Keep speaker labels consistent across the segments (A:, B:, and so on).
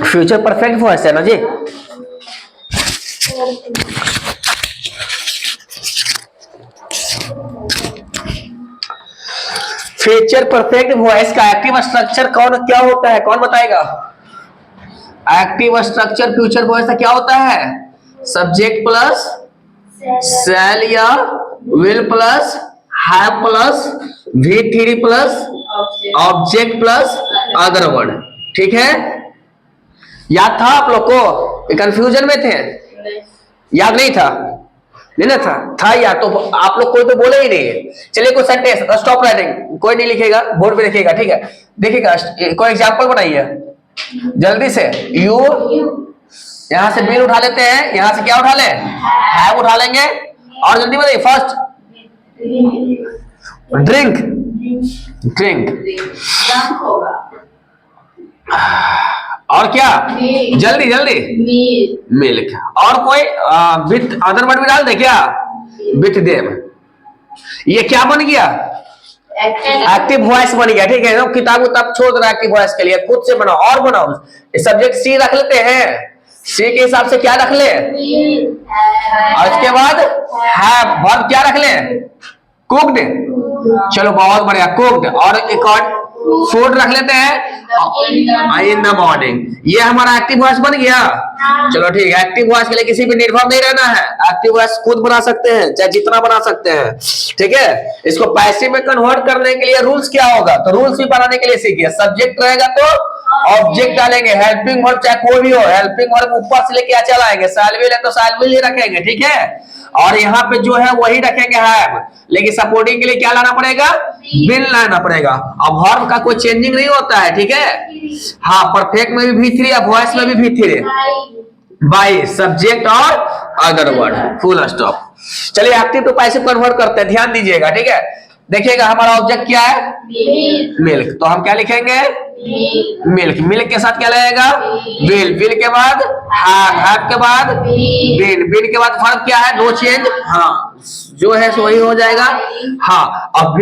A: Future perfect voice है ना जी। Future perfect voice का एक्टिव स्ट्रक्चर कौन क्या होता है, कौन बताएगा? एक्टिव स्ट्रक्चर फ्यूचर वॉइस का क्या होता है? सब्जेक्ट प्लस शैल या will plus have plus V3 plus object plus other word. ठीक है, याद था आप लोग को? कंफ्यूजन में थे? याद नहीं था? नहीं ना था यार, तो आप लोग कोई तो बोले ही नहीं है। चलिए कोई सेंटेंस, स्टॉप राइटिंग, कोई नहीं लिखेगा, बोर्ड पे लिखेगा, ठीक है? देखिएगा, कोई एग्जांपल बनाइए जल्दी से। यू, यहां से बिल उठा लेते हैं, यहां से क्या उठा ले? हैव उठा लेंगे, और जल्दी बताइए। फर्स्ट ड्रिंक, ड्रिंक, और क्या? जल्दी जल्दी, मिल्क। और कोई विथ अदर वर्ड भी डाल दे क्या? With them. ये क्या बन गया? एक्टिव वॉइस बन गया। ठीक है, तो किताब उताब छोड़ दो एक्टिव वॉइस के लिए, खुद से बनाओ और बनाओ। सब्जेक्ट सी रख लेते हैं, सी के हिसाब से क्या रख ले? और इसके बाद हैव, वर्ब क्या रख ले? कुक्ड। चलो बहुत बढ़िया, कुक्ड। और एक और फूड रख लेते हैं, इन द मॉर्निंग। ये हमारा एक्टिव वॉइस बन गया। चलो ठीक है, एक्टिव वॉइस के लिए किसी भी निर्भर नहीं रहना है, एक्टिव वॉइस खुद बना सकते हैं, चाहे जितना बना सकते हैं। ठीक है, इसको पैसिव में कन्वर्ट करने के लिए रूल्स क्या होगा, तो रूल्स भी बनाने के लिए सीखिए। सब्जेक्ट रहेगा तो ऑब्जेक्ट डालेंगे, हेल्पिंग वर्ब चाहे कोई भी हो, हेल्पिंग वर्ब ऊपर से लेके चला आएंगे, शैल विल है तो शैल विल ही रखेंगे। ठीक है, और यहाँ पे जो है वही रखेंगे हैव, लेकिन सपोर्टिंग के लिए क्या लाना पड़ेगा? विल लाना पड़ेगा। अब वर्ब का कोई चेंजिंग नहीं होता है। ठीक है, हाँ, परफेक्ट में भी V3 है, वॉइस में भी V3, बाय सब्जेक्ट और अदर वर्ड, फुल स्टॉप। चलिए एक्टिव टू पैसिव कन्वर्ट करते हैं, ध्यान दीजिएगा। ठीक है, देखिएगा हमारा ऑब्जेक्ट क्या है? मिल्क। तो हम क्या लिखेंगे? मिल्क। मिल्क के साथ क्या लगेगा? विल। विल के बाद हैव के बाद बीन। बीन के बाद वर्ब क्या है? नो चेंज, हाँ, जो है सो वही हो जाएगा। हाँ, अब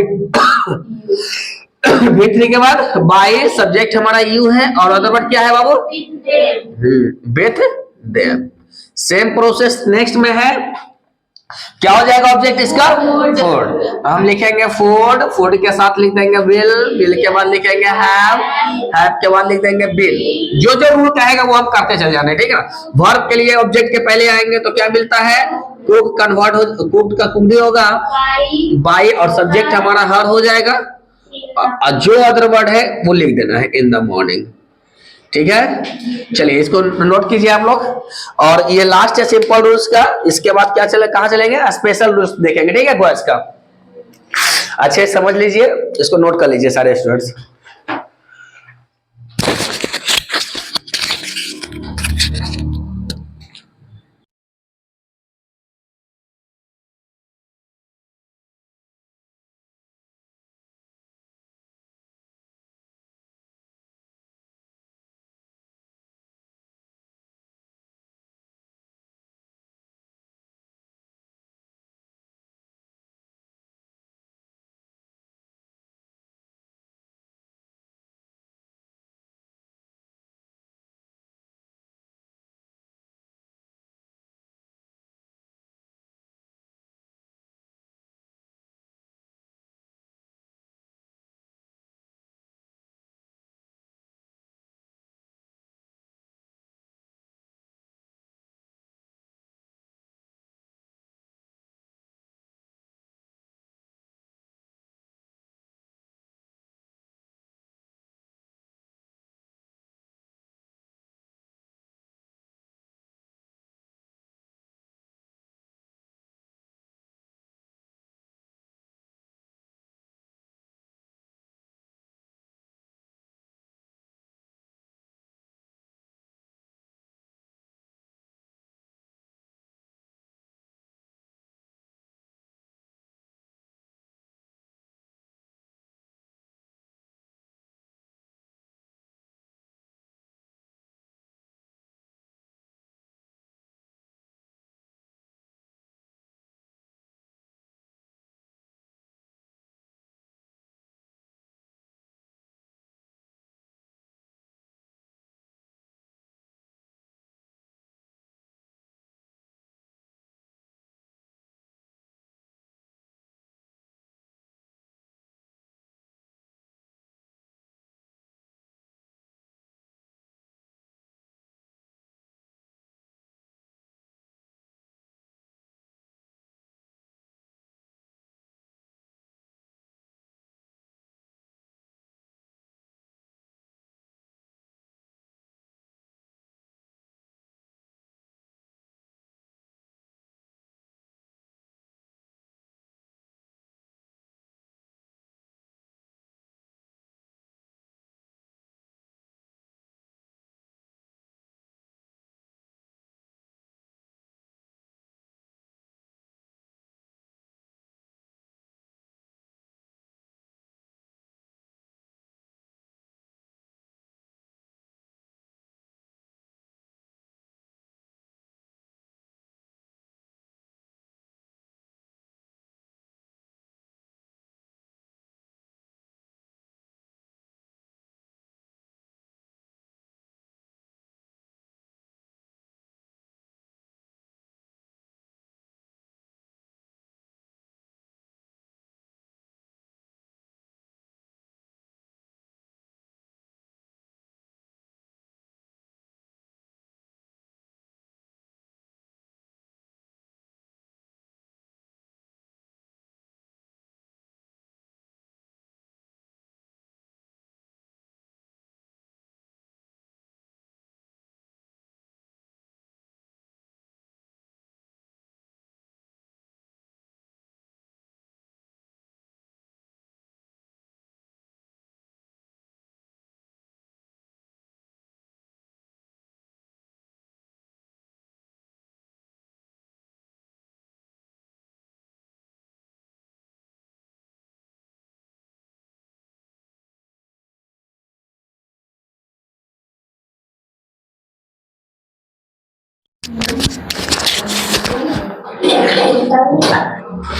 A: V3 के बाद बाय, सब्जेक्ट हमारा यू है, और अदर वर्ड क्या है बाबू? With them. Same process next में है, क्या हो जाएगा ऑब्जेक्ट इसका? फूड। हम लिखेंगे फूड, फूड के साथ लिख देंगे विल, विल के बाद लिखेंगे हैव, हैव के बाद लिख देंगे बिल। जो जो रूल कहेगा वो हम करते चले जाने। ठीक है ना, वर्ब के लिए ऑब्जेक्ट के पहले आएंगे तो क्या मिलता है? कुक कन्वर्ट हो, कुक्ड का कुक्ड होगा बाय, और सब्जेक्ट हमारा हर हो जाएगा, जो अदर वर्ड है वो लिख देना है इन द मॉर्निंग। ठीक है, चलिए इसको नोट कीजिए आप लोग। और ये लास्ट है सिंपल रूल्स का, इसके बाद क्या चले, कहां चलेंगे? स्पेशल रूल्स देखेंगे। ठीक है, क्वेश्चन का अच्छे समझ लीजिए, इसको नोट कर लीजिए सारे स्टूडेंट्स।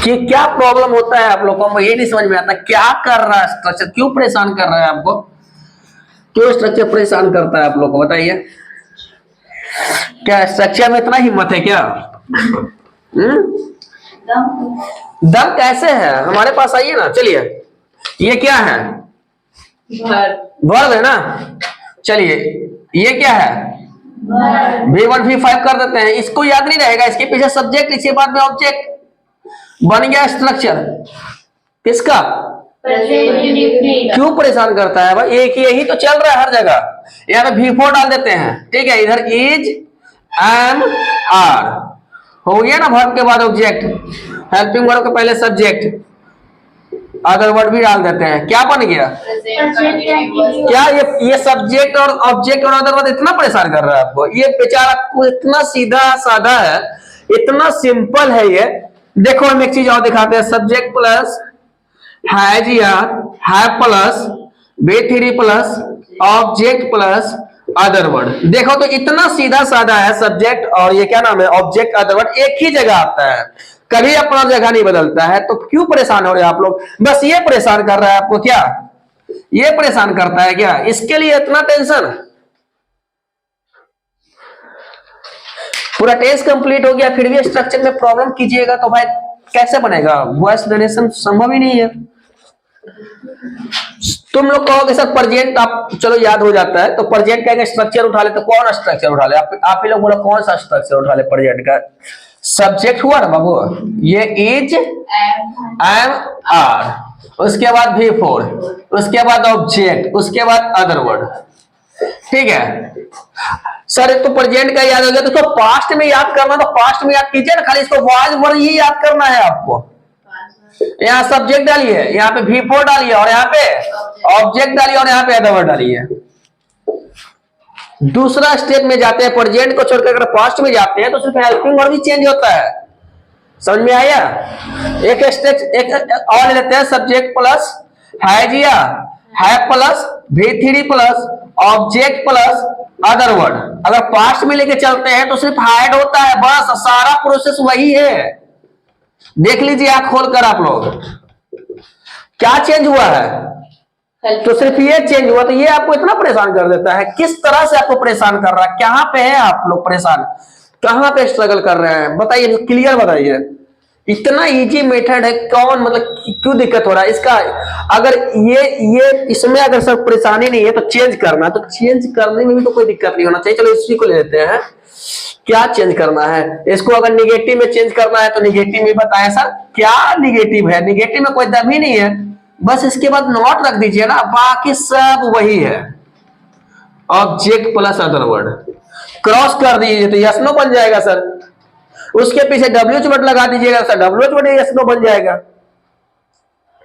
A: कि क्या प्रॉब्लम होता है आप लोगों को, ये नहीं समझ में आता क्या कर रहा है स्ट्रक्चर, क्यों परेशान कर रहा है आपको, क्यों स्ट्रक्चर परेशान करता है आप लोग को, बताइए। क्या स्ट्रक्चर में इतना हिम्मत है क्या? दम कैसे है? हमारे पास आइए ना, चलिए। ये क्या है? वर्ब है ना। चलिए ये क्या है? V1 V5 कर देते हैं, इसको याद नहीं रहेगा, इसके पीछे सब्जेक्ट, इसके बाद में ऑब्जेक्ट, बन गया स्ट्रक्चर। किसका? क्यों परेशान करता है भाई, एक यही तो चल रहा है हर जगह। यहाँ पे V4 डाल देते हैं, ठीक है। इधर इज एम आर हो गया ना, वर्ब के बाद ऑब्जेक्ट, हेल्पिंग वर्ब के पहले सब्जेक्ट, अदर वर्ड भी डाल देते हैं, क्या बन गया? क्या ये सब्जेक्ट और ऑब्जेक्ट और अदर वर्ड इतना परेशान कर रहा है आपको? ये बेचारा इतना सीधा साधा है, इतना सिंपल है ये। देखो हम एक चीज और दिखाते हैं, सब्जेक्ट प्लस हैज या have plus B3 plus object plus other word. देखो तो इतना सीधा साधा है, सब्जेक्ट और ये क्या नाम है, ऑब्जेक्ट अदर वर्ड एक ही जगह आता है, कभी अपना जगह नहीं बदलता है। तो क्यों परेशान हो रहे हैं आप लोग? बस ये परेशान कर रहा है आपको क्या? ये परेशान करता है क्या? इसके लिए इतना टेंशन? पूरा टेस्ट कंप्लीट हो गया फिर भी स्ट्रक्चर में प्रॉब्लम कीजिएगा तो भाई कैसे बनेगा? वॉइस जनरेशन संभव ही नहीं है। तुम लोग कहोगे सर प्रेजेंट, आप चलो याद हो जाता है तो प्रेजेंट का स्ट्रक्चर उठा ले, तो कौन स्ट्रक्चर उठा ले? आप ही लोग बोलो कौन सा स्ट्रक्चर उठा ले प्रेजेंट का? सब्जेक्ट हुआ ना बाबू, ये इज एम आर, उसके बाद V4, उसके बाद ऑब्जेक्ट, उसके बाद अदर वर्ड, ठीक है। सर तो प्रेजेंट का याद हो गया, तो इसको पास्ट में याद करना, तो पास्ट में याद कीजिए ना, खाली इसको वॉइस वर्ड ही याद करना है आपको। यहाँ सब्जेक्ट डालिए, यहाँ पे V4 डालिए, और यहाँ पे ऑब्जेक्ट डालिए, और यहाँ पे अदर वर्ड डालिए। दूसरा स्टेप में जाते हैं, प्रेजेंट को छोड़कर अगर पास्ट में जाते हैं तो सिर्फ हेल्पिंग वर्ब भी चेंज होता है। समझ में आया? एक स्टेप एक और लेते हैं, सब्जेक्ट प्लस हैज या have plus V3 plus object plus other word. अगर पास्ट में लेके चलते हैं तो सिर्फ हैड होता है, बस सारा प्रोसेस वही है। देख लीजिए आंख खोलकर आप लोग, क्या चेंज हुआ है? तो सिर्फ ये चेंज हुआ, तो ये आपको इतना परेशान कर देता है। किस तरह से आपको परेशान कर रहा है? कहां पे है आप लोग परेशान, कहां पे स्ट्रगल कर रहे हैं? बताइए, क्लियर बताइए। इतना इजी मेथड है, कौन मतलब क्यों दिक्कत हो रहा है इसका? अगर ये इसमें अगर सब परेशानी नहीं है तो चेंज करना, तो चेंज करने में भी तो कोई दिक्कत नहीं होना चाहिए। चलो इसी को ले लेते हैं, क्या चेंज करना है? इसको अगर निगेटिव में चेंज करना है तो निगेटिव में बताएं सर, क्या निगेटिव है? निगेटिव में कोई दम ही नहीं है, बस इसके बाद नॉट रख दीजिए ना, बाकी सब वही है। Object plus other word cross कर दीजिए तो यस नो बन जाएगा सर। उसके पीछे WH वर्ड लगा दीजिएगा sir, WH word yes no बन जाएगा।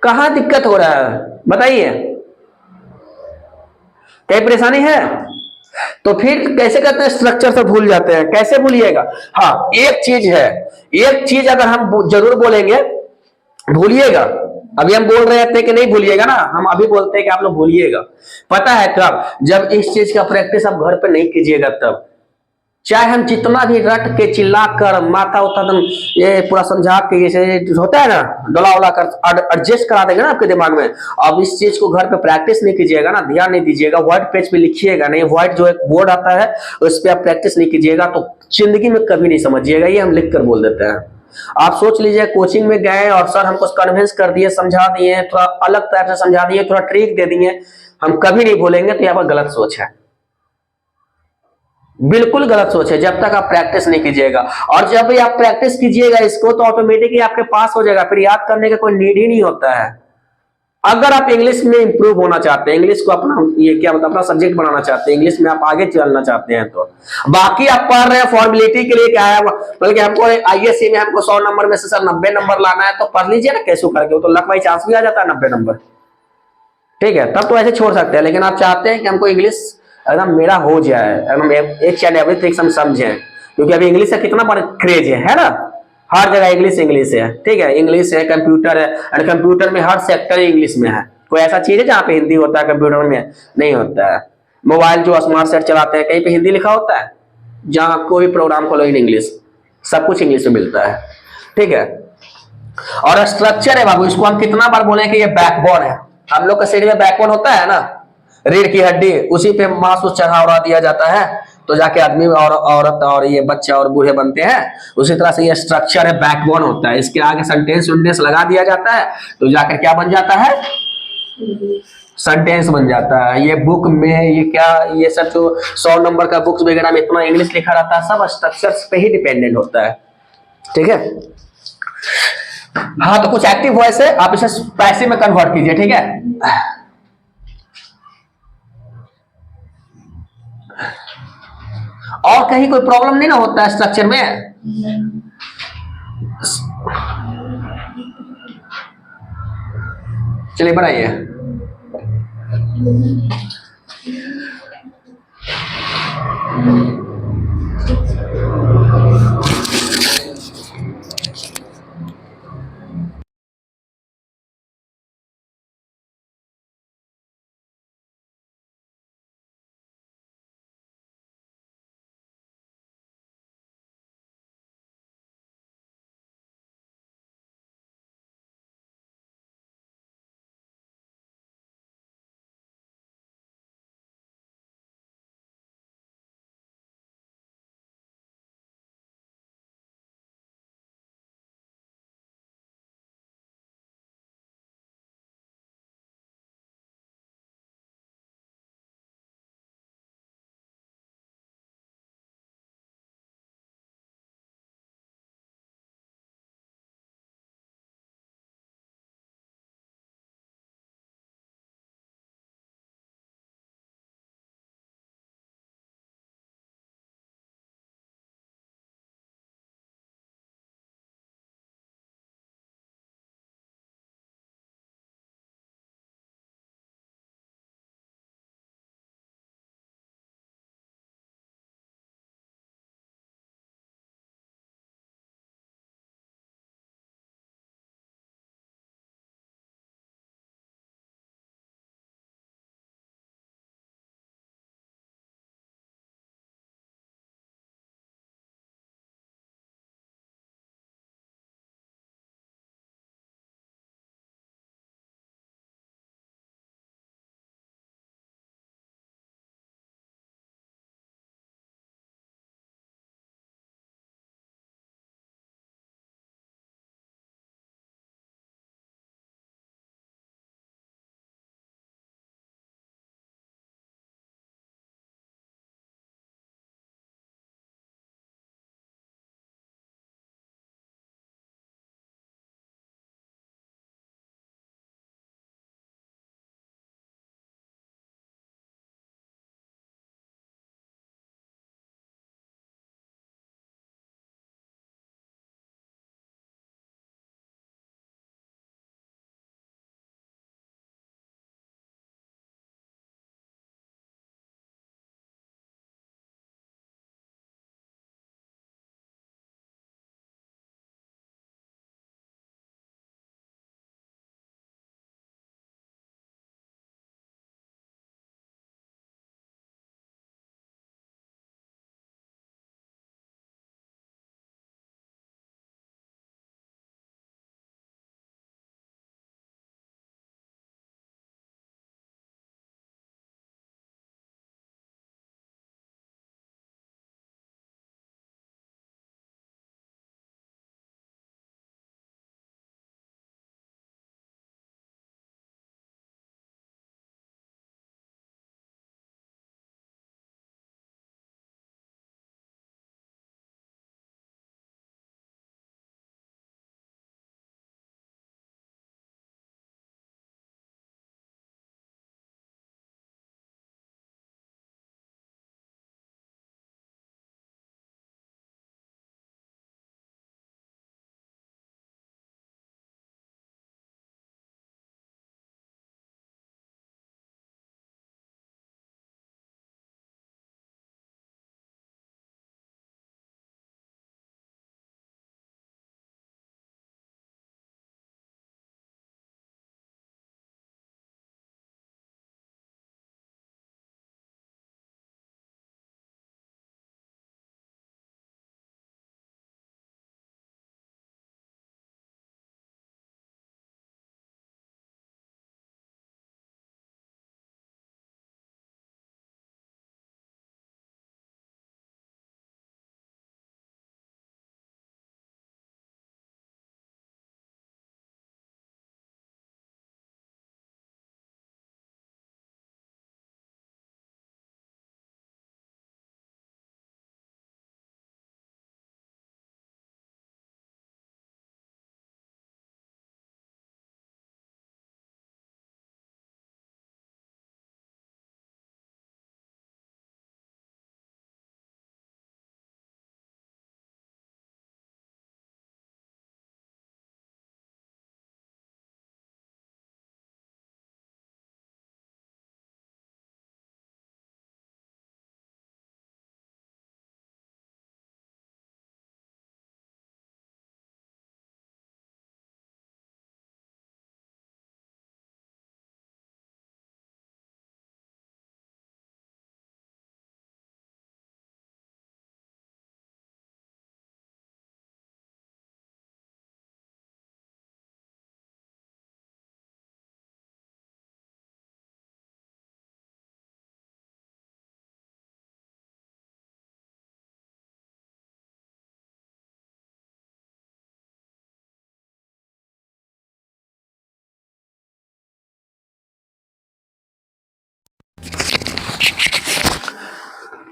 A: कहां दिक्कत हो रहा है बताइए? क्या परेशानी है? तो फिर कैसे करते हैं? स्ट्रक्चर से भूल जाते हैं, कैसे भूलिएगा? हाँ एक चीज है, एक चीज अगर हम जरूर बोलेंगे, भूलिएगा। अभी हम बोल रहे थे कि नहीं भूलिएगा ना, हम अभी बोलते हैं कि आप लोग भूलिएगा। पता है कब? जब इस चीज का प्रैक्टिस आप घर पे नहीं कीजिएगा तब। चाहे हम जितना भी रट के चिल्ला कर माथा उठा दम ये पूरा समझा के जैसे होता है ना, डोला उला कर एडजस्ट करा देंगे ना आपके दिमाग में। अब इस चीज को घर पे प्रैक्टिस नहीं कीजिएगा ना, ध्यान नहीं दीजिएगा, व्हाइट पेज पे लिखिएगा नहीं, व्हाइट जो एक बोर्ड आता है उस पर आप प्रैक्टिस नहीं कीजिएगा तो जिंदगी में कभी नहीं समझिएगा। ये हम लिख कर बोल देते हैं। आप सोच लीजिए कोचिंग में गए और सर हमको कन्विंस कर दिए, समझा दिए, थोड़ा अलग टाइप से समझा दिए, थोड़ा ट्रिक दे दिए, हम कभी नहीं भूलेंगे। तो यहाँ पर गलत सोच है, बिल्कुल गलत सोच है, जब तक आप प्रैक्टिस नहीं कीजिएगा। और जब भी आप प्रैक्टिस कीजिएगा इसको तो ऑटोमेटिकली आपके पास हो जाएगा, फिर याद करने का कोई नीड ही नहीं होता है। अगर आप इंग्लिश में इंप्रूव होना चाहते हैं, इंग्लिश को अपना ये क्या मतलब अपना सब्जेक्ट बनाना चाहते हैं, इंग्लिश में आप आगे चलना चाहते हैं, तो बाकी आप पढ़ रहे हैं फॉर्मेलिटी के लिए, क्या है बल्कि हमको ISC में हमको 100 नंबर में से सर 90 नंबर लाना है, तो पढ़ लीजिए ना कैसे करके, तो लक बाई चांस भी आ जाता है 90 नंबर, ठीक है, तब तो ऐसे छोड़ सकते हैं। लेकिन आप चाहते हैं कि हमको इंग्लिश एकदम मेरा हो जाए, एकदम एक एंड एवरीथिंग हम समझें, क्योंकि अभी इंग्लिश का कितना बड़ा क्रेज है ना, हर जगह इंग्लिश है, ठीक है, इंग्लिश है, कंप्यूटर है, और कंप्यूटर में हर सेक्टर इंग्लिश में है। कोई ऐसा चीज है जहाँ पे हिंदी होता है कंप्यूटर में? नहीं होता है। मोबाइल जो स्मार्ट सेट चलाते हैं कहीं पे हिंदी लिखा होता है? जहां कोई प्रोग्राम खोलो इन इंग्लिश, सब कुछ इंग्लिश में मिलता है। ठीक है। और स्ट्रक्चर है बाबू, इसको हम कितना बार बोले कि ये बैकबोन है। हम लोग का शरीर में बैकबोन होता है ना, रीढ़ की हड्डी, उसी पे मांस उस चढ़ा उड़ा दिया जाता है, तो जाके आदमी और औरत और ये बच्चे और बूढ़े बनते हैं। उसी तरह से ये स्ट्रक्चर है, बैकबोन होता है। इसके आगे सेंटेंस वेंटेंस लगा दिया जाता है, तो जाकर क्या बन जाता है, सेंटेंस बन जाता है। ये बुक में ये क्या, ये सब जो 100 नंबर का बुक्स वगैरह में इतना इंग्लिश लिखा रहता है, सब स्ट्रक्चर्स पे ही डिपेंडेंट होता है। ठीक है। हाँ, तो कुछ एक्टिव वॉइस है, आप इसे पैसिव में कन्वर्ट कीजिए। ठीक है। और कहीं कोई प्रॉब्लम नहीं ना होता है स्ट्रक्चर में? चलिए बढ़ाइए।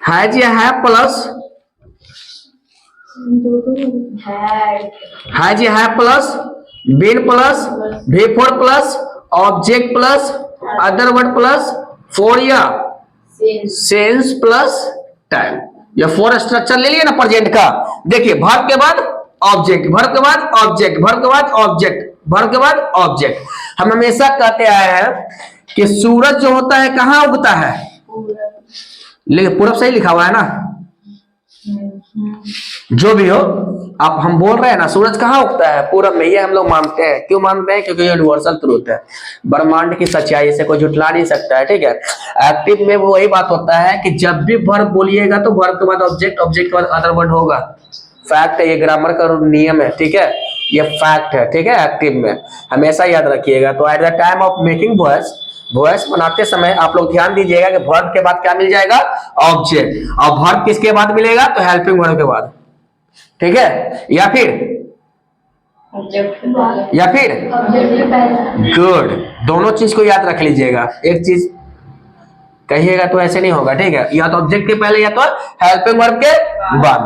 A: हैज या हैव प्लस, हैज या have plus, been plus, before plus, object plus, other word plus, for या सेंस प्लस टाइम। ये फोर स्ट्रक्चर ले लिया ना प्रेजेंट का। देखिए वर्ब के बाद ऑब्जेक्ट, वर्ब के बाद ऑब्जेक्ट, वर्ब के बाद ऑब्जेक्ट, वर्ब के बाद ऑब्जेक्ट। हम हमेशा कहते आए हैं कि सूरज जो होता है कहाँ उगता है, लेकिन पूरब सही लिखा हुआ है ना, जो भी हो आप, हम बोल रहे हैं ना सूरज कहाँ उगता है, पूरब में। ये हम लोग मानते हैं। क्यों मानते हैं? क्योंकि यूनिवर्सल ट्रूथ है, ब्रह्मांड की सच्चाई से कोई झुठला नहीं सकता है। ठीक है। एक्टिव में वो वही बात होता है कि जब भी वर्ब बोलिएगा तो वर्ब के बाद ऑब्जेक्ट, ऑब्जेक्ट के बाद अदर वर्ड होगा। फैक्ट है, ये ग्रामर का नियम है। ठीक है, ये फैक्ट है। ठीक है, एक्टिव में हमेशा याद रखिएगा। तो at the time of making voice, voice बनाते समय आप लोग ध्यान दीजिएगा कि वर्ब के बाद क्या मिल जाएगा, ऑब्जेक्ट। और वर्ब किसके बाद मिलेगा, तो हेल्पिंग वर्ब के बाद। ठीक है, या फिर गुड, दोनों चीज को याद रख लीजिएगा। एक चीज कहिएगा तो ऐसे नहीं होगा। ठीक है, या तो ऑब्जेक्ट के पहले या तो हेल्पिंग वर्ब के बाद।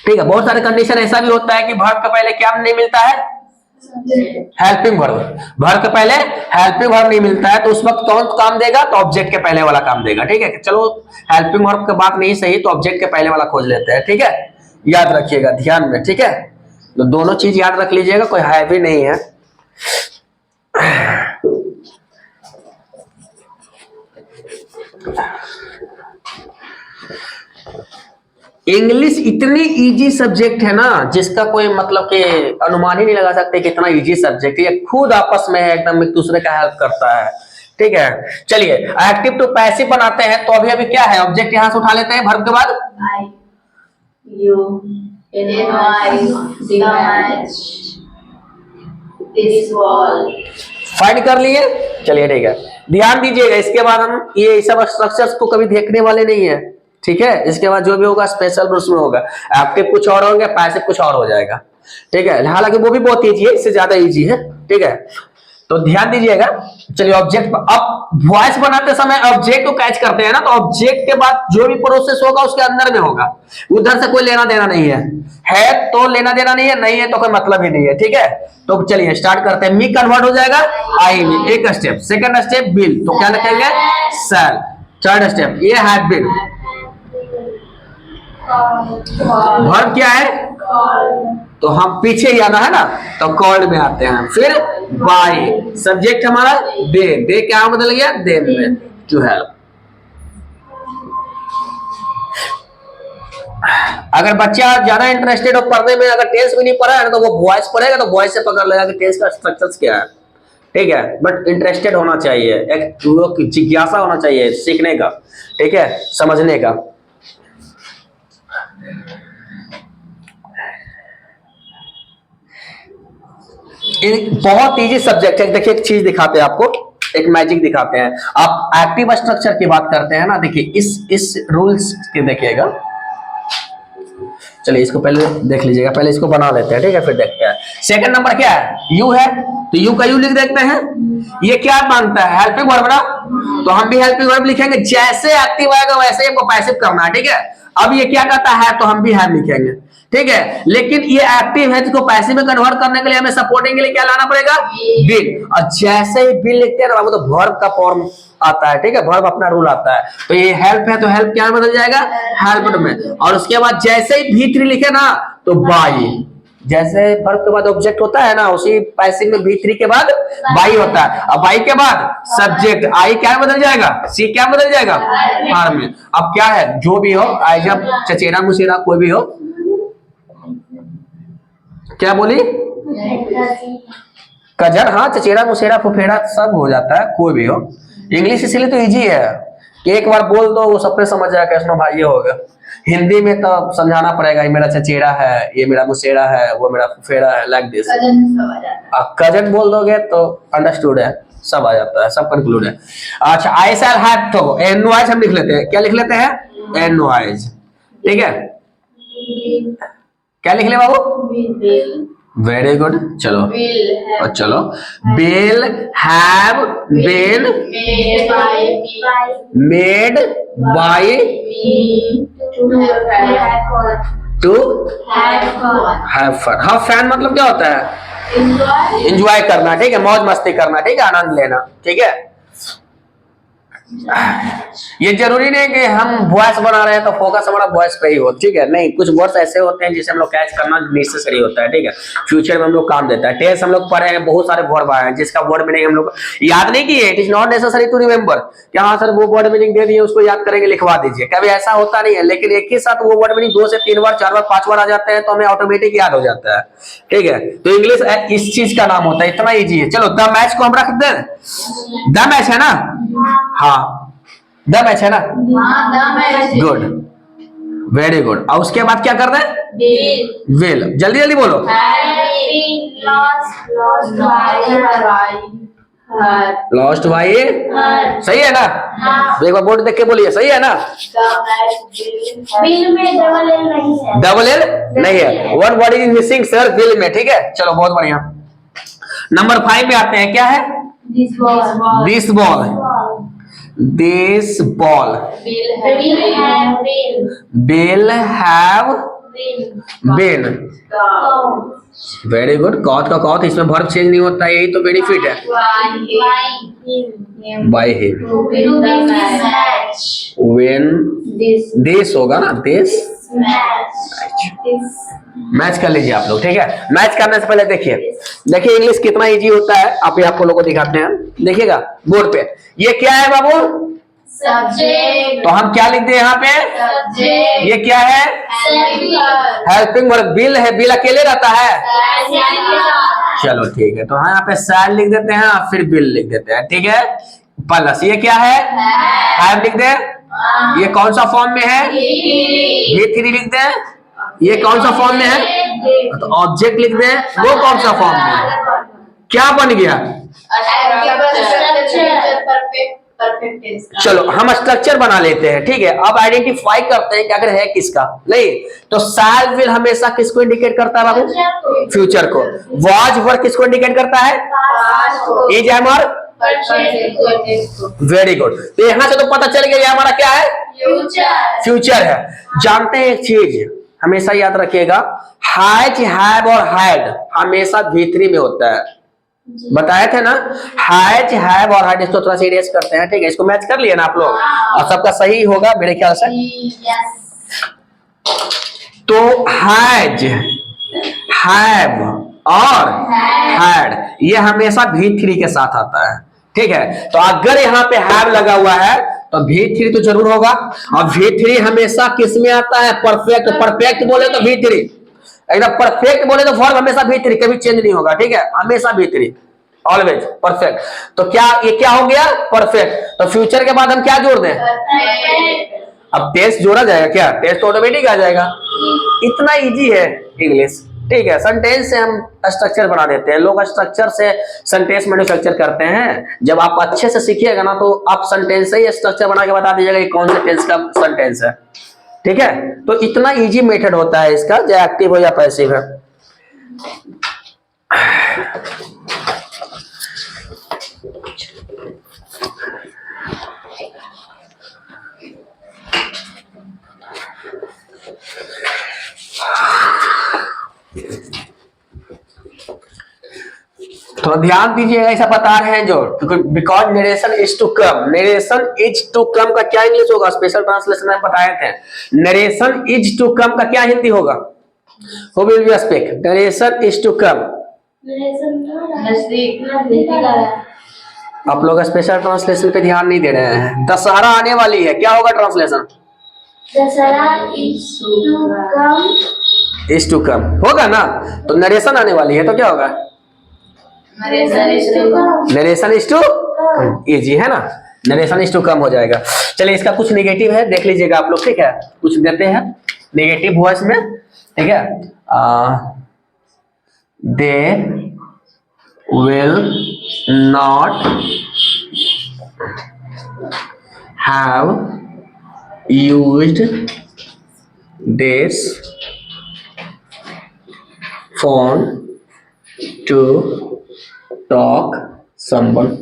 A: ठीक है, बहुत सारे कंडीशन ऐसा भी होता है कि वर्ब के पहले क्या नहीं मिलता है, हेल्पिंग वर्ब। वर्ब के पहले हेल्पिंग वर्ब नहीं मिलता है तो उस वक्त कौन काम देगा, तो ऑब्जेक्ट के पहले वाला काम देगा। ठीक है, चलो हेल्पिंग वर्ब के बात नहीं सही तो ऑब्जेक्ट के पहले वाला खोज लेते हैं। ठीक है, याद रखिएगा ध्यान में। ठीक है, तो दोनों चीज याद रख लीजिएगा, कोई हैवी नहीं है। इंग्लिश इतनी इजी सब्जेक्ट है ना, जिसका कोई मतलब कि अनुमान ही नहीं लगा सकते कितना इजी सब्जेक्ट है। खुद आपस में एकदम एक दूसरे का हेल्प करता है। ठीक है, चलिए एक्टिव टू पैसिव बनाते हैं। तो अभी अभी क्या है, ऑब्जेक्ट यहां से उठा लेते हैं, वर्ब के बाद फाइंड कर लिए। चलिए ठीक है, ध्यान दीजिएगा। इसके बाद हम ये सब स्ट्रक्चर्स को कभी देखने वाले नहीं है। ठीक है, इसके बाद जो भी होगा स्पेशल रूल्स में होगा। एक्टिव कुछ और होंगे, पैसिव कुछ और हो जाएगा। ठीक है, हालांकि वो भी बहुत इजी है, इससे ज्यादा इजी है। ठीक है, तो ध्यान दीजिएगा। चलिए ऑब्जेक्ट, अब वॉइस बनाते समय ऑब्जेक्ट को कैच करते हैं ना, तो ऑब्जेक्ट के बाद जो भी प्रोसेस होगा उसके अंदर में होगा, उधर से कोई लेना देना नहीं है तो लेना देना नहीं है, नहीं है तो कोई मतलब ही नहीं है। ठीक है, तो चलिए स्टार्ट करते हैं। मी कन्वर्ट हो जाएगा आई में, एक स्टेप। सेकंड स्टेप बिल, तो क्या लिखेंगे, सेल। थर्ड स्टेप ये हैड बिन। वर्ब क्या है, तो हम पीछे ही आना है ना, तो कॉल्ड में आते हैं। फिर बाय, सब्जेक्ट हमारा दे, दे क्या बदल गया, दे में, टू हेल्प। अगर बच्चा ज्यादा इंटरेस्टेड हो पढ़ने में, अगर टेंस भी नहीं पढ़ा है तो वो वॉइस पढ़ेगा तो वॉइस से पकड़ लेगा कि टेंस का स्ट्रक्चर्स क्या है। ठीक है, बट इंटरेस्टेड होना चाहिए, एक जिज्ञासा होना चाहिए सीखने का। ठीक है, समझने का। बहुत इजी सब्जेक्ट है। देखिए एक चीज दिखाते हैं आपको, एक मैजिक दिखाते हैं। आप एक्टिव स्ट्रक्चर की बात करते हैं ना, देखिए इस रूल्स के देखिएगा। चलिए इसको पहले देख लीजिएगा, पहले इसको बना लेते हैं। ठीक है, फिर देखते हैं। सेकंड नंबर क्या है, यू है, तो यू का यू लिख देते हैं। ये क्या मांगता है, हेल्पिंग वर्ब ना, तो हम भी हेल्पिंग वर्ब लिखेंगे। जैसे एक्टिव आएगा वैसे ही हमको पैसिव करना है। ठीक है, अब ये क्या कहता है, तो हम भी हैव लिखेंगे। ठीक है, लेकिन ये एक्टिव है, जिसको पैसिव में कन्वर्ट करने के लिए हमें सपोर्टिंग के लिए क्या लाना पड़ेगा, बिल। और जैसे ही बिल लिखते हैं ना बाबू, तो वर्ब का फॉर्म आता है। ठीक है, वर्ब अपना रूल आता है। तो ये हेल्प है, तो हेल्प क्या बदल जाएगा, हेल्प्ड में। और उसके बाद जैसे ही V3 लिखे ना, तो बाई। जैसे वर्ब के बाद ऑब्जेक्ट होता है ना, उसी पैसिव में V3 के बाद बाई होता है। अब बाई के बाद सब्जेक्ट, आई क्या बदल जाएगा, सी क्या बदल जाएगा, फॉर्म में। अब क्या है, जो भी हो, आई जब चचेरा मुसेरा कोई भी हो, क्या बोली, कजन, हाँ चचेरा मुसेरा फुफेरा सब हो जाता है, कोई भी हो। इंग्लिश इसलिए तो इजी है कि एक बार बोल दो वो सबने समझ जाएगा, इसमें भाई ये होगा। हिंदी में तो समझाना पड़ेगा, ये मेरा चचेरा है, ये मेरा मुसेरा है, वो मेरा फुफेरा है, लाइक दिस। कजन बोल दोगे तो अंडरस्टूड है, सब आ जाता है, सब कंक्लूड है। अच्छा, आई शैल हैव, तो एनवाइज हम लिख लेते हैं। क्या लिख लेते हैं, एनवाइज। ठीक है, क्या लिख ले बाबू, वेरी गुड, चलो
B: will
A: और
B: have
A: चलो, will have been
B: made by
A: made by
B: me to have fun.
A: have fun. हाँ, फैन मतलब क्या होता है?
B: Enjoy.
A: एंजॉय करना, ठीक है, मौज मस्ती करना, ठीक है, आनंद लेना, ठीक है। ये जरूरी नहीं कि हम वॉइस बना रहे हैं तो फोकस हमारा वॉइस पे ही हो, ठीक है, नहीं, कुछ वर्ड्स ऐसे होते हैं जिसे हम लोग कैच करना नेसेसरी होता है, ठीक है, फ्यूचर में हम लोग काम देता है। टेस्ट हम लोग पढ़े हैं, बहुत सारे वर्ड आए हैं जिसका वर्ड मीनिंग हम लोग याद नहीं किए। It is not necessary to remember कि हाँ सर वो वर्ड मीनिंग दे दिए उसको याद करेंगे लिखवा दीजिए, कभी ऐसा होता नहीं है। लेकिन एक ही साथ वो वर्ड मीनिंग 2 से 3 बार 4 बार 5 बार आ जाते हैं तो हमें ऑटोमेटिक याद हो जाता है, ठीक है। तो इंग्लिश इस चीज का नाम होता है, इतना ईजी है। चलो द मैच को हम रख दें, द मैच है ना, हाँ द मैच है ना, गुड, वेरी गुड। और उसके बाद क्या कर रहे हैं? विल, जल्दी जल्दी बोलो। लॉस्ट बाई, सही है ना? तो एक बार बोर्ड देख के बोलिए, सही है ना?
B: बिल में
A: डबल एल नहीं है, one word is missing sir bill में, ठीक है, चलो बहुत बढ़िया। नंबर 5 पे आते हैं, क्या है? This ball, this ball, will have been, very good. कॉथ का कॉथ, इसमें वर्ब चेंज नहीं होता है, यही तो बेनिफिट है। बाय हिम, व्हेन दिस होगा ना, दिस मैच कर लीजिए आप लोग, ठीक है। मैच करने से पहले देखिए इंग्लिश कितना इजी होता है, आप लोगों को दिखाते हैं, देखिएगा बोर्ड पे। ये क्या है बाबू?
B: सब्जेक्ट।
A: तो हम क्या लिखते हैं यहाँ पे?
B: सब्जेक्ट।
A: ये क्या है? Helping verb. बिल है, बिल अकेले रहता है, चलो ठीक है, तो हाँ यहाँ पे सैल लिख देते हैं, फिर बिल लिख देते हैं, ठीक है, प्लस ये क्या है? हैव लिख दे। ये कौन सा फॉर्म में है? V3 लिख दे। ये कौन सा फॉर्म में है? तो ऑब्जेक्ट लिख दे, वो कौन सा फॉर्म में है? क्या बन गया? चलो हम स्ट्रक्चर बना लेते हैं, ठीक है। अब आइडेंटिफाई करते हैं कि अगर है किसका, नहीं तो शैल विल हमेशा किसको इंडिकेट करता है बाबू? फ्यूचर को। वाज वर्ब किसको इंडिकेट करता है? इज एम और वेरी गुड। तो यहां से तो पता चल गया ये हमारा क्या है? फ्यूचर है। जानते हैं एक चीज हमेशा याद रखिएगा, हैज, हैव और हैड हमेशा V3 में होता है, बताए थे ना। हैज, हैव और हैड, इसको थोड़ा सा इरेज करते हैं, ठीक है। इसको मैच कर लिए ना आप लोग, और सबका सही होगा मेरे ख्याल से। तो हैज, हैव और हैड ये हमेशा V3 के साथ आता है, ठीक है। तो अगर यहाँ पे हैव लगा हुआ है तो V3 तो जरूर होगा, और V3 हमेशा किस में आता है? परफेक्ट। परफेक्ट बोले तो V3, एकदम परफेक्ट बोले तो फॉर्म हमेशा V3, कभी चेंज नहीं होगा, ठीक है, हमेशा V3, ऑलवेज परफेक्ट। तो क्या ये क्या हो गया? परफेक्ट। तो फ्यूचर के बाद हम क्या जोड़ दें? अब टेस्ट जोड़ा जाएगा क्या? टेस्ट तो ऑटोमेटिक आ जाएगा। इतना इजी है इंग्लिश, ठीक है। सेंटेंस से हम स्ट्रक्चर बना देते हैं, लोग स्ट्रक्चर से सेंटेंस मैन्युफैक्चर करते हैं। जब आप अच्छे से सीखिएगा ना तो आप सेंटेंस से ही स्ट्रक्चर बना के बता दीजिएगा कि कौन से टेंस का सेंटेंस है, ठीक है। तो इतना इजी मेथड होता है इसका, चाहे एक्टिव हो या पैसिव है। तो ध्यान दीजिएगा, ऐसा बता रहे हैं जो, because narration is to come. Narration is to come का क्या इंग्लिश होगा? स्पेशल ट्रांसलेशन में बताए थे। नरेशन इज टू कम का क्या हिंदी होगा? Who will you speak? Narration is to come. आप लोग स्पेशल ट्रांसलेशन पे ध्यान नहीं दे रहे हैं। दशहरा आने वाली है, क्या होगा translation?
B: Dussehra is to come।
A: Is to come होगा ना। तो नरेशन आने वाली है तो क्या होगा? नरेशन इज टू इजी है ना, नरेशन इज टू कम हो जाएगा। चलिए इसका कुछ नेगेटिव है, देख लीजिएगा आप लोग, ठीक है। कुछ देते हैं नेगेटिव वॉइस में, ठीक है। दे will not have used this phone to talk someone.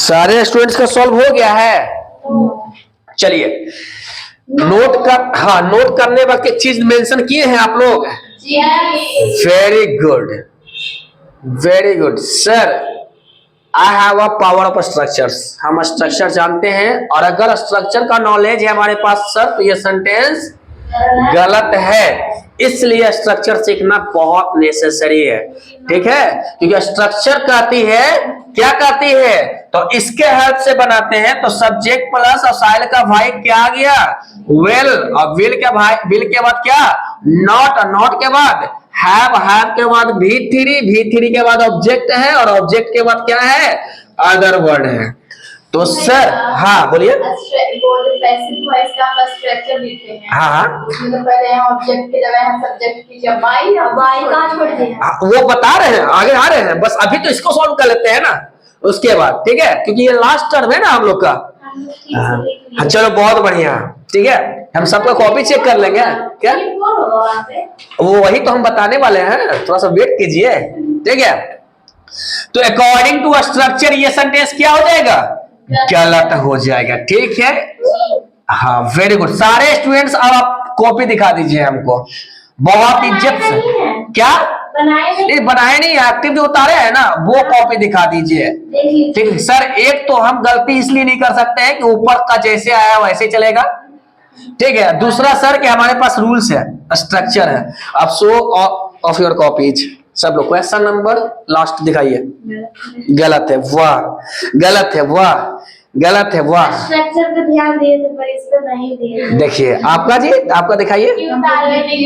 A: सारे स्टूडेंट्स का सॉल्व हो गया है? चलिए नोट कर, हाँ नोट करने वक्त एक चीज मेंशन किए हैं आप लोग?
B: Yes.
A: Very good very good sir. I have a power of structures, हम स्ट्रक्चर जानते हैं, और अगर स्ट्रक्चर का नॉलेज है हमारे पास सर तो ये सेंटेंस गलत है, इसलिए स्ट्रक्चर सीखना बहुत नेसेसरी है। ठीक है, क्योंकि स्ट्रक्चर कहती है, क्या कहती है, तो इसके हेल्प से बनाते हैं, तो सब्जेक्ट प्लस और साइल का भाई क्या आ गया, वेल, और विल के भाई, विल के बाद क्या, नॉट, नॉट के बाद हैव के बाद भी थ्री के बाद ऑब्जेक्ट है, और ऑब्जेक्ट के बाद क्या है, अदर वर्ड है। तो सर, हाँ बोलिए।
B: वो जो पैसिव वॉइस का आप स्ट्रक्चर लिखे हैं,
A: हाँ हाँ,
B: उसमें तो पहले यहाँ ऑब्जेक्ट की जगह यहाँ सब्जेक्ट की जगह बाई, और बाई कहाँ छोड़ दिया?
A: हाँ, वो बता रहे हैं, आगे आ रहे हैं, बस अभी तो इसको सॉल्व कर लेते हैं ना, उसके बाद ठीक है, क्योंकि ये लास्ट टर्म है ना हम लोग का। हाँ चलो बहुत बढ़िया, ठीक है, हम सबका कॉपी चेक कर लेंगे क्या, वो वही तो हम बताने वाले हैं, थोड़ा सा वेट कीजिए, ठीक है। तो अकॉर्डिंग टू स्ट्रक्चर ये सेंटेंस क्या हो जाएगा, गलत हो जाएगा, ठीक है। हाँ वेरी गुड, सारे स्टूडेंट्स अब आप कॉपी दिखा दीजिए हमको, बहुत इज्जत से। क्या बनाए नहीं, एक्टिव जो उतारे हैं ना वो कॉपी दिखा दीजिए, ठीक है सर। एक तो हम गलती इसलिए नहीं कर सकते हैं कि ऊपर का जैसे आया वैसे चलेगा, ठीक है। दूसरा सर कि हमारे पास रूल्स है, स्ट्रक्चर है। अब शो ऑफ योर कॉपीज, सब लोग क्वेश्चन नंबर लास्ट दिखाइए। गलत है, वाह, गलत है, वाह, गलत है, वाह।
B: स्ट्रक्चर पे ध्यान दिए थे पर इस पे नहीं दिए।
A: देखिए आपका जी, आपका दिखाइए,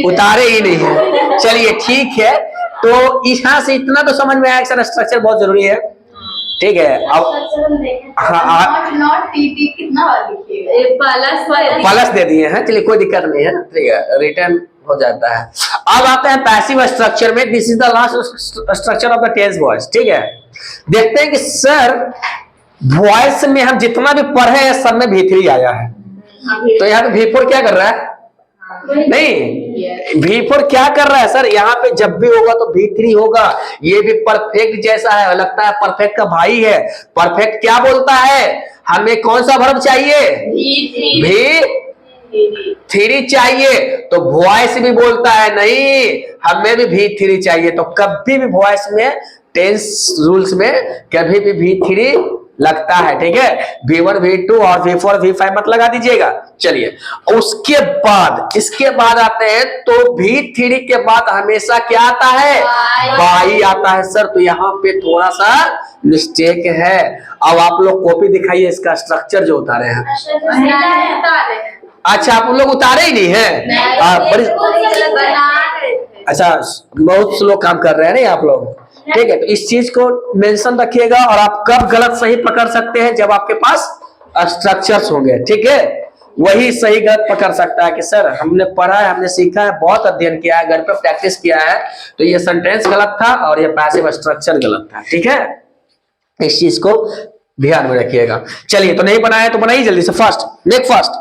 A: उतारे ही नहीं है। चलिए ठीक है, तो यहाँ से इतना तो समझ में आया कि सर स्ट्रक्चर बहुत जरूरी है, ठीक है। अब हाँ,
B: नॉट टीटी कितना बार लिखिएगा,
A: प्लस दे दिए हैं, चलिए कोई दिक्कत नहीं है, ठीक है, रिटर्न हो जाता है। अब आते हैं पैसिव स्ट्रक्चर में, this is the last structure of the tense voice, ठीक है। देखते हैं कि सर वॉइस में हम जितना भी पढ़े हैं सब में V3 आया है, तो यहाँ पे V4 क्या कर रहा है, नहीं V4 क्या कर रहा है सर, यहाँ पे जब भी होगा तो V3 होगा। ये भी परफेक्ट जैसा है, लगता है परफेक्ट का भाई है। परफेक्ट क्या बोलता है, हमें कौन सा वर्ब चाहिए, V3 चाहिए, तो वॉइस भी बोलता है नहीं हमें भी V3 चाहिए। तो कभी भी वॉइस में टेंस रूल्स में कभी भी V3 लगता है, ठीक है। V1 V2 और V4 V5 मत लगा दीजिएगा। चलिए उसके बाद, इसके बाद आते हैं, तो V3 के बाद हमेशा क्या आता है, बाई आता है सर। तो यहाँ पे थोड़ा सा मिस्टेक है। अब आप लोग कॉपी दिखाइए, इसका स्ट्रक्चर जो उतारे हैं। अच्छा आप लोग उतारे ही नहीं है, बड़ी अच्छा, बहुत स्लो काम कर रहे हैं नहीं आप लोग, ठीक है। तो इस चीज को मेंशन रखिएगा, और आप कब गलत सही पकड़ सकते हैं, जब आपके पास स्ट्रक्चर्स होंगे, ठीक है। वही सही गलत पकड़ सकता है कि सर हमने पढ़ा है, हमने सीखा है, बहुत अध्ययन किया है, घर पे प्रैक्टिस किया है, तो ये सेंटेंस गलत था और ये पैसिव स्ट्रक्चर गलत था, ठीक है। इस चीज को ध्यान में रखिएगा। चलिए, तो नहीं बनाया तो बनाइए जल्दी से, फास्ट, मेक फास्ट।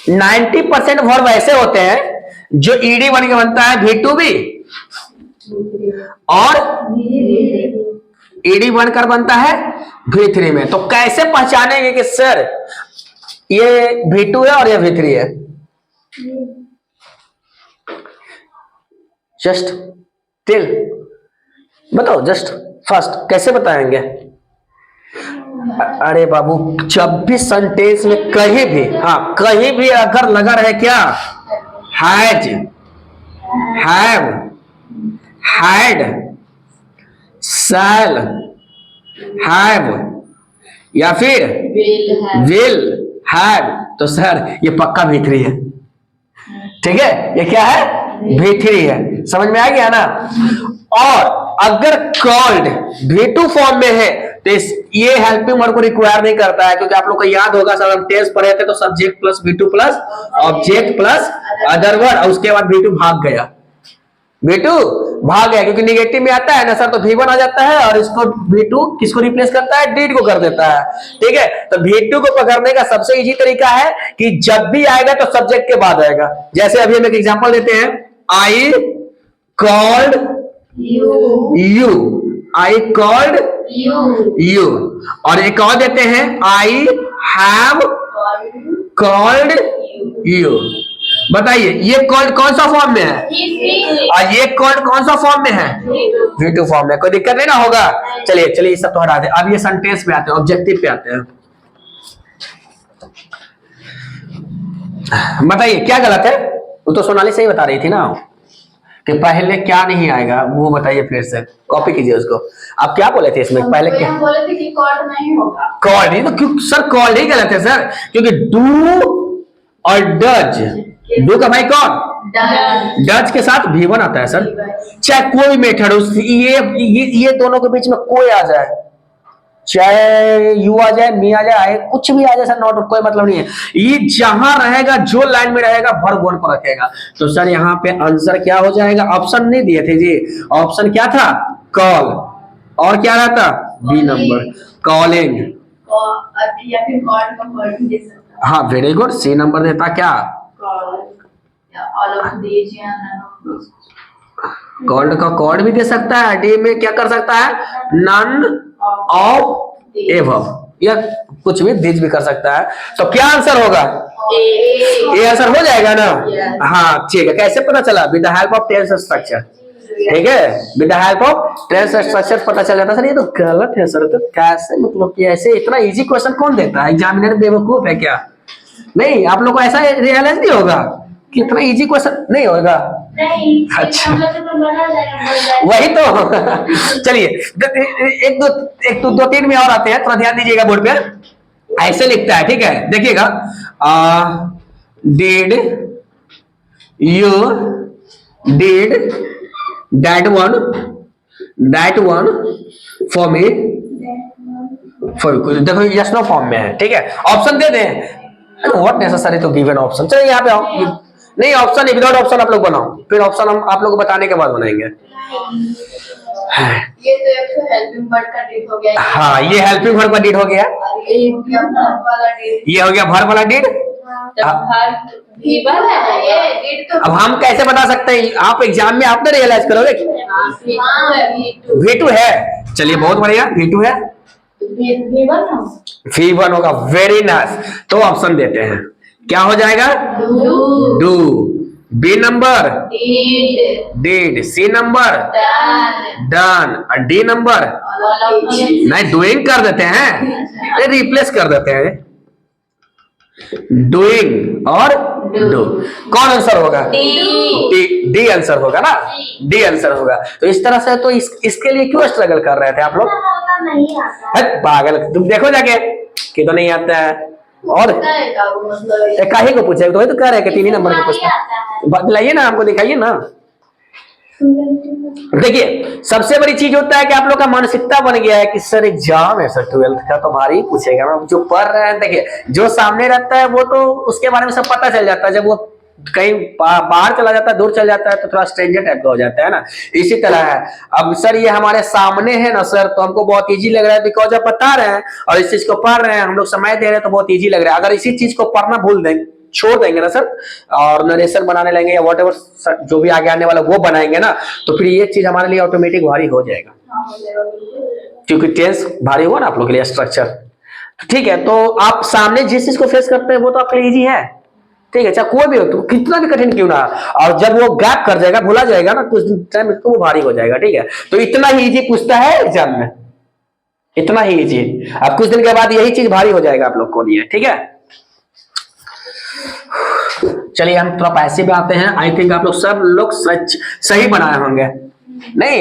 A: 90% वर्ब ऐसे होते हैं जो ईडी बन के बनता है V2 भी और ईडी बनकर बनता है V3 में। तो कैसे पहचानेंगे कि सर ये V2 है और ये V3 है? जस्ट टिल बताओ, जस्ट फर्स्ट कैसे बताएंगे? अरे बाबू, जब भी सेंटेंस में कहीं भी, हाँ कहीं भी अगर लगा रहे क्या, has, have, had, shall, have या फिर विल हैव, तो सर ये पक्का V3 है। ठीक है, ये क्या है? V3 है। समझ में आ गया ना? और अगर कॉल्ड V2 फॉर्म में है तो ये हेल्पिंग वर्ब को रिक्वायर नहीं करता है, क्योंकि आप लोग को याद होगा सर हम टेस्ट पढ़े थे तो subject plus V2 plus object plus other word और उसके बाद V2 भाग गया, V2 भाग गया क्योंकि निगेटिव में आता है ना सर, तो V1 आ जाता है और इसको V2 किसको रिप्लेस करता है? डीड को कर देता है। ठीक है, तो V2 को पकड़ने का सबसे इजी तरीका है कि जब भी आएगा तो सब्जेक्ट के बाद आएगा। जैसे अभी हम एक एग्जांपल देते हैं, I called you, I called you, और एक और देते हैं आई हैव कॉल्ड यू। बताइए ये कॉल्ड कौन सा फॉर्म में है और ये कॉल्ड कौन सा फॉर्म में है? V2 फॉर्म में। कोई दिक्कत नहीं ना होगा? चलिए चलिए ये सब तो हटा दे, अब ये सेंटेंस पे आते हैं, ऑब्जेक्टिव पे आते हैं। बताइए क्या गलत है? वो तो सोनाली सही बता रही थी ना कि पहले क्या नहीं आएगा, वो बताइए फिर से, कॉपी कीजिए उसको। आप क्या बोले थे इसमें? पहले क्या
B: बोले थे कि कॉल्ड नहीं होगा।
A: कॉल्ड नहीं तो क्यों सर? कॉल्ड ही गलत है सर, क्योंकि डू और डज, डू का भाई कौन? डज के साथ V1 आता है सर। चाहे कोई मेथड ये दोनों के बीच में कोई आ जाए, चाहे यू आ जाए, मी आ जाए, कुछ भी आ जाए सर, नॉट कोई मतलब नहीं है। ये जहां रहेगा, जो लाइन में रहेगा वर्ब वन पर रखेगा। तो सर यहाँ पे आंसर क्या हो जाएगा? ऑप्शन नहीं दिए थे जी, ऑप्शन क्या था? कॉल, और क्या रहता? B number, calling.
B: या फिर कॉल्ड का वर्ड भी दे सकता है।
A: हाँ वेरी गुड, सी नंबर देता क्या?
B: ऑल ऑफ दीज या नन ऑफ दीज।
A: कॉल्ड का कॉल्ड भी दे सकता है, डी में क्या कर सकता है? नन ऑफ एबव, या कुछ भी दिस भी कर सकता है। तो क्या आंसर होगा? ये आंसर हो जाएगा ना? हाँ ठीक है। कैसे पता चला? With the help of tense structure. ठीक है, with the help of tense structure पता चल जाता। सर ये तो गलत है सर, तो कैसे, मतलब कि ऐसे इतना इजी क्वेश्चन कौन देता है? एग्जामिनर बेवकूफ है क्या? नहीं, आप लोग को ऐसा रियलाइज नहीं होगा कि इतना इजी क्वेश्चन नहीं होगा?
B: नहीं,
A: अच्छा
B: तो
A: वही तो। चलिए एक दो तीन में और आते हैं, थोड़ा ध्यान दीजिएगा बोर्ड पे। ऐसे लिखता है, ठीक है, देखिएगा, did you did that one for me, देखो यस नो फॉर्म में है। ठीक है, ऑप्शन दे दें, what necessary to give an option. चलिए यहाँ पे आओ, नहीं ऑप्शन नहीं, विदाउट ऑप्शन आप लोग बनाओ, फिर ऑप्शन हम आप लोग को बताने के बाद बनाएंगे।
B: ये तो एक तो हेल्पिंग वर्ड का डीड हो गया।
A: हाँ ये हेल्पिंग वर्ब का डीड हो गया,
B: ये हो गया वर्ब वाला डीड।
A: ये हो गया वर्ब वाला डीड।
B: वर्ब है ये डीड तो।
A: अब हम कैसे बता सकते हैं? आप एग्जाम में आपने रियलाइज करोगे V2 है। चलिए बहुत बढ़िया, V2 है, V1 होगा। Very nice. तो ऑप्शन देते हैं, क्या हो जाएगा? Do, B number did, C number done, और डी नंबर नहीं डूइंग कर देते हैं, रिप्लेस कर देते हैं डूइंग और डू। कौन आंसर होगा? डी आंसर होगा ना, डी आंसर होगा। तो इस तरह से तो इसके लिए क्यों स्ट्रगल कर रहे थे आप लोग? पागल, तुम देखो जाके कि तो नहीं आता है। और काहे को पूछे? तो कह रहे हैं कि 3 ही नंबर के पूछते, बतलाइए ना, हमको दिखाइए ना। देखिए सबसे बड़ी चीज होता है कि आप लोग का मानसिकता बन गया है कि सर एग्जाम है सर 12th का तो भारी पूछेगा ना। जो पढ़ रहे हैं, देखिए जो सामने रहता है वो तो उसके बारे में सब पता चल जाता है। जब वो कहीं बाहर चला जाता है, दूर चला जाता है, तो थोड़ा स्ट्रेंजर टाइप का हो जाता है ना। इसी तरह है। अब सर ये हमारे सामने है ना सर, तो हमको बहुत इजी लग रहा है, बिकॉज आप बता रहे हैं और इस चीज को पढ़ रहे हैं, हम लोग समय दे रहे हैं, तो बहुत इजी लग रहा है। अगर इसी चीज को पढ़ना भूल दें छोड़ देंगे ना सर और नरेशन बनाने लगेंगे या वॉट एवर जो भी आगे आने वाला वो बनाएंगे ना, तो फिर ये चीज हमारे लिए ऑटोमेटिक भारी हो जाएगा,
B: हाँ, हो जाएगा बिल्कुल।
A: क्योंकि टेंस भारी हुआ ना आप लोग के लिए स्ट्रक्चर। तो ठीक है, तो आप सामने जिस चीज को फेस करते हैं वो तो आपके लिए इजी है, ठीक है, चाहे कोई भी हो तो कितना भी कठिन क्यों ना, और जब वो गैप कर जाएगा भूला जाएगा ना कुछ टाइम तो वो भारी हो जाएगा, ठीक है। तो इतना ही इजी पूछता है एग्जाम में, इतना ही इजी। अब कुछ दिन के बाद यही चीज भारी हो जाएगा आप लोग को लिए, ठीक है। चलिए हम थोड़ा पैसे पे आते हैं। आई थिंक आप लोग सब लोग सच सही बनाए होंगे, नहीं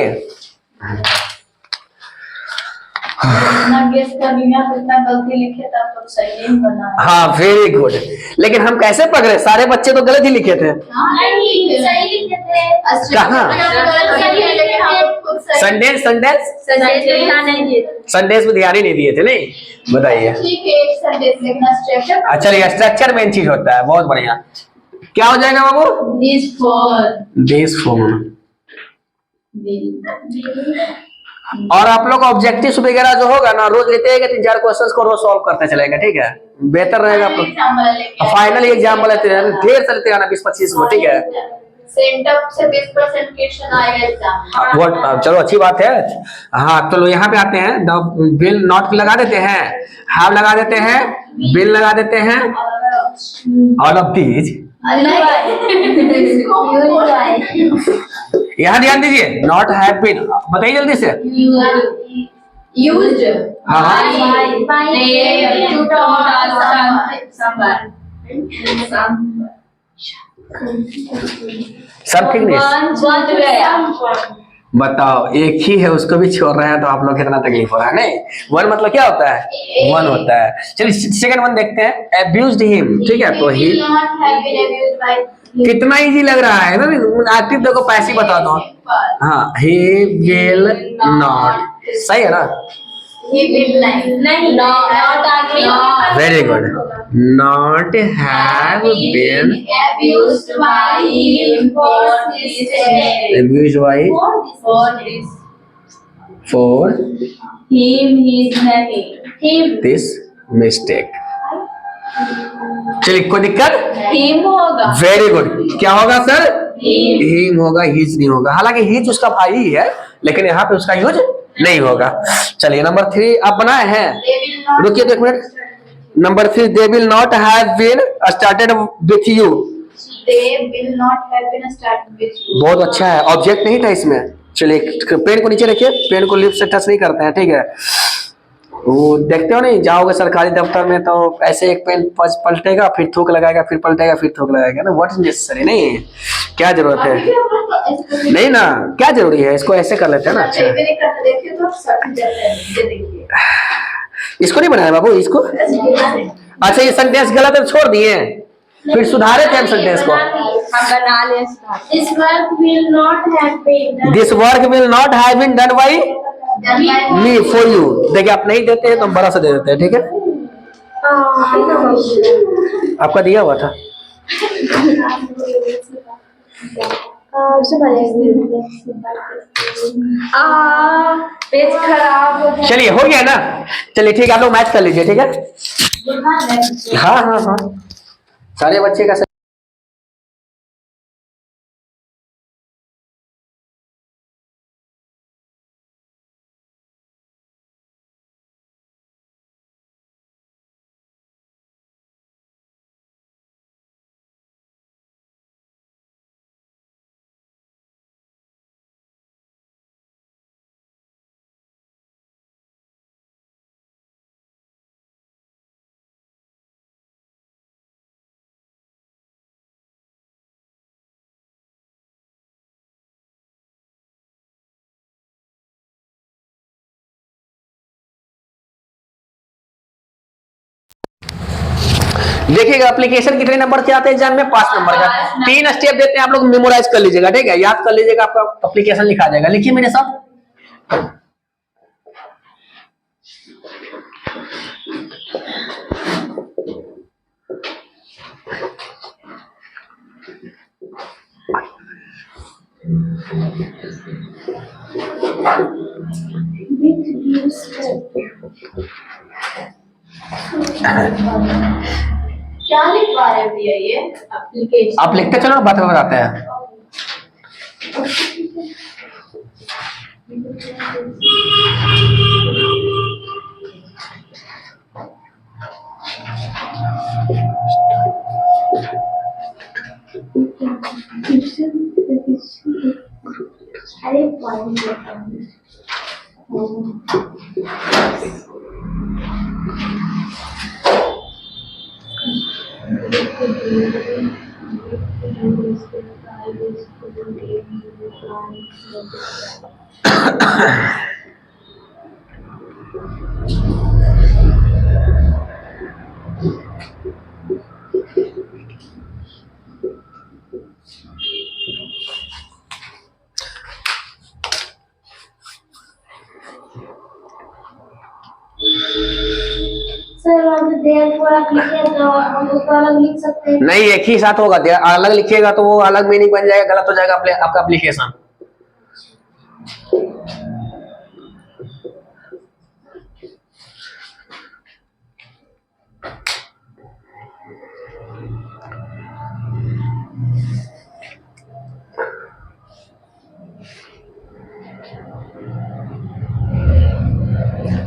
B: जितना गेस कर लिया उतना गलती लिखे तब तो सही नहीं बना।
A: हाँ वेरी गुड, लेकिन हम कैसे पकड़े, सारे बच्चे तो गलत ही लिखे थे।
B: नहीं सही लिखे थे।
A: कहाँ? संडेस संडेस संडेस में ध्यान ही नहीं दिए थे, नहीं बताइए।
B: ठीक है, एक संदेश लिखना स्ट्रक्चर।
A: अच्छा ये स्ट्रक्चर मेन चीज होता है, बहुत बढ़िया। क्या हो जाएगा बाबू? This form. और आप लोग ऑब्जेक्टिव्स वगैरह जो होगा ना रोज लेते हैं 3-4 क्वेश्चंस को रोज सॉल्व करते चलेगा, ठीक है, बेहतर रहेगा आप लोग। फाइनल एग्जाम लेते हैं ढेर से लेते हैं ना 20-25 को, ठीक है।
B: सेंटअप से 20% क्वेश्चन आएगा एग्जाम।
A: वो चलो अच्छी बात है। हाँ चलो यहाँ पे आते हैं, द विल नॉट लगा देते हैं, हैव लगा देते हैं, विल लगा देते हैं, ऑल ऑफ दीज। यहाँ ध्यान दीजिए, नॉट हैव बीन, बताइए जल्दी से।
B: यूज्ड
A: हाँ
B: to talk
A: समथिंग बताओ, एक ही है उसको भी छोड़ रहे हैं तो आप लोग कितना तकलीफ हो रहा है। नहीं वन मतलब क्या होता है, वन होता है। चलिए सेकंड वन देखते हैं, अब्यूज्ड हिम, ठीक है, तो ही कितना इजी लग रहा है ना, आखिर देखो पैसे बता दो। हाँ ही विल नॉट, सही है ना, very good, not have been
B: abused by him for this
A: abused by for
B: him his name
A: this mistake। चलिए कोई दिक्कत,
B: him होगा,
A: वेरी गुड, क्या होगा सर, हिम होगा, हिज नहीं होगा। हालांकि हिज उसका भाई ही है लेकिन यहाँ पे उसका यूज नहीं होगा। चलिए नंबर 3 आप बनाए हैं, रुकिए तो एक minute. Number 3 they will not have been started with you,
B: they will not have been started with you।
A: बहुत अच्छा है, ऑब्जेक्ट नहीं था इसमें। चलिए पेन को नीचे रखिए, पेन को लिफ्ट से टच नहीं करते हैं, ठीक है। वो देखते हो नहीं, जाओगे सरकारी दफ्तर में तो ऐसे एक पेन पलटेगा फिर थूक लगाएगा, फिर पलटेगा फिर थूक लगाएगा ना, व्हाट इज नेसेसरी, नहीं क्या जरूरत है, नहीं ना, क्या जरूरी है, इसको ऐसे कर लेते हैं ना। अच्छा
B: देखिए तो सट जाता है, ये देखिए
A: इसको नहीं बनाया बाबू, इसको। अच्छा ये सेंटेंस गलत है, छोड़ दिए, फिर सुधारे थे हम सेंटेंस को।
B: हम बना ले। This work will not have been done
A: this work will not have been done by me for you. देखिए आप नहीं देते हैं तो हम बड़ा सा दे देते हैं, ठीक है, आपका दिया हुआ था।
B: पेज खराब हो गया।
A: चलिए हो गया ना, चलिए ठीक है, आप लोग मैच कर लीजिए, ठीक है। हाँ हाँ हाँ सारे बच्चे का देखिएगा एप्लीकेशन कितने नंबर के आते हैं एग्जाम में, 5 नंबर का। 3 स्टेप देते हैं, आप लोग मेमोराइज कर लीजिएगा, ठीक है, याद कर लीजिएगा, आपका एप्लीकेशन लिखा जाएगा। लिखिए मेरे साथ,
B: क्या लिखवा रहे हो भैया ये एप्लीकेशन?
A: आप लिखते चलो, बात बताते हैं।
B: अरे पॉइंट सर हम देयरफॉर आप लिखे तो हम उसको अलग लिख सकते हैं?
A: नहीं, एक ही साथ होगा। अलग लिखिएगा तो वो अलग मीनिंग बन जाएगा, गलत हो जाएगा आपका एप्लीकेशन।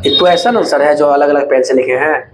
A: इक्वेशन आंसर है जो अलग अलग पेन से लिखे हैं।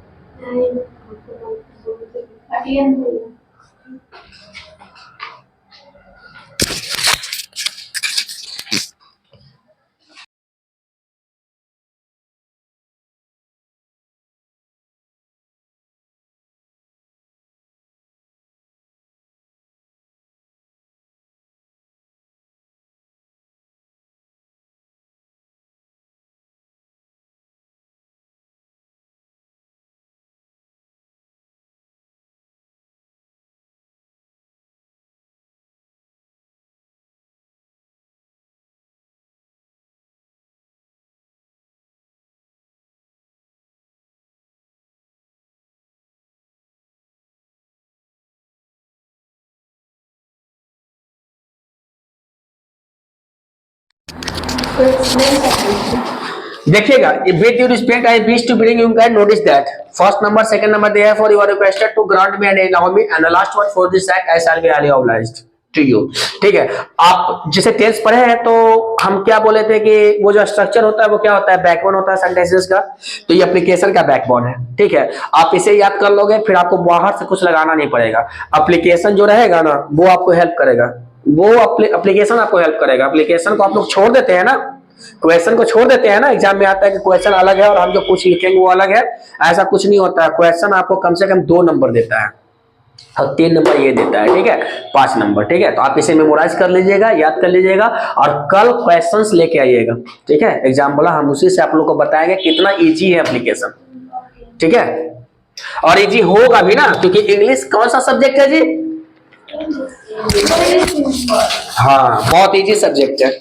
A: देखिएगा, with your respect I wish to bring you can notice that first number, second number they for you are requested to grant me and allow me, and the last one for this act I shall be highly obliged to you. ठीक है, आप जिसे tense पढ़े हैं तो हम क्या बोले थे कि वो जो स्ट्रक्चर होता है वो क्या होता है, बैकबोन होता है सेंटेंसेस का। तो ये एप्लीकेशन का बैकबोन है। ठीक है, आप इसे याद कर लोगे, फिर आपको बाहर से कुछ लगाना नहीं पड़ेगा। एप्लीकेशन जो रहेगा ना वो आपको हेल्प करेगा, वो एप्लीकेशन आपको हेल्प करेगा। एप्लीकेशन को आप लोग छोड़ देते हैं ना, क्वेश्चन को छोड़ देते हैं ना, एग्जाम में आता है कि क्वेश्चन अलग है और हम जो कुछ लिखेंगे वो अलग है। ऐसा कुछ नहीं होता है। क्वेश्चन आपको कम से कम 2 नंबर देता है और 3 नंबर ये देता है। ठीक है, 5 नंबर। ठीक है, तो आप इसे मेमोराइज कर लीजिएगा, याद कर लीजिएगा और कल क्वेश्चंस लेके आइएगा। ठीक है, एग्जाम बोला हम उसी से आप लोग को बताएंगे कितना इजी है एप्लीकेशन। ठीक है, और इजी होगा भी ना, क्योंकि इंग्लिश कौन सा सब्जेक्ट है जी? हाँ, बहुत इजी सब्जेक्ट है।